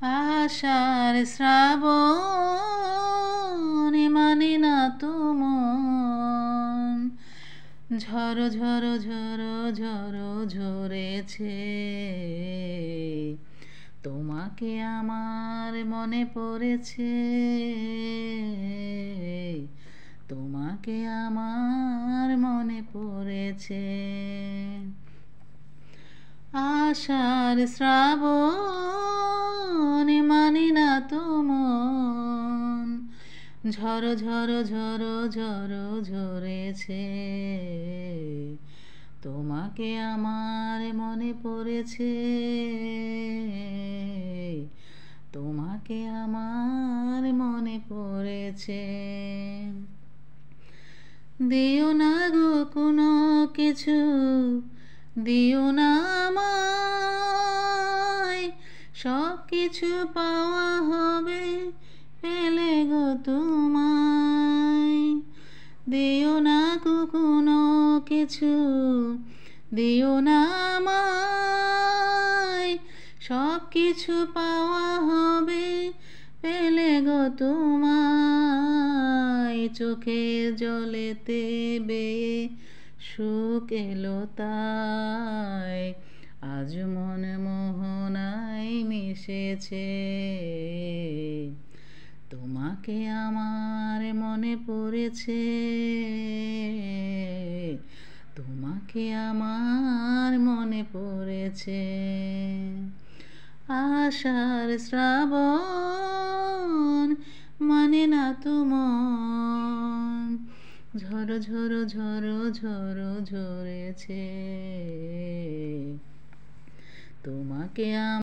আষাঢ় শ্রাবণ মানে না তুমন, ঝড়ো ঝড়ো ঝড়ো ঝড়ো ঝরেছে। তোমাকে আমার মনে পড়েছে, তোমাকে আমার মনে পড়েছে। আষাঢ় শ্রাবণ মানে না তুমন, ঝড়ো ঝড়ো ঝড়ো ঝড়ো ঝরেছে। তোমাকে আমার মনে পড়েছে, তোমাকে আমার মনে পড়েছে। দিও না গো কোনো কিছু, দিও না আমায়, সব কিছু পাওয়া হবে পেলে গো তোমায়। দিও না গো কোনো কিছু, দিও না আমায়, সব কিছু পাওয়া হবে পেলে গো তোমায়। চোখের জলেতে বেয়ে সুখ এলো তাই, আজ মন মোহনায় মিশেছে। তোমাকে আমার মনে পড়েছে, তোমাকে আমার মনে পড়েছে। আষাঢ় শ্রাবণ মানে না তুমন, ঝড়ো ঝড়ো ঝড়ো ঝড়ো ঝরেছে। তোমাকে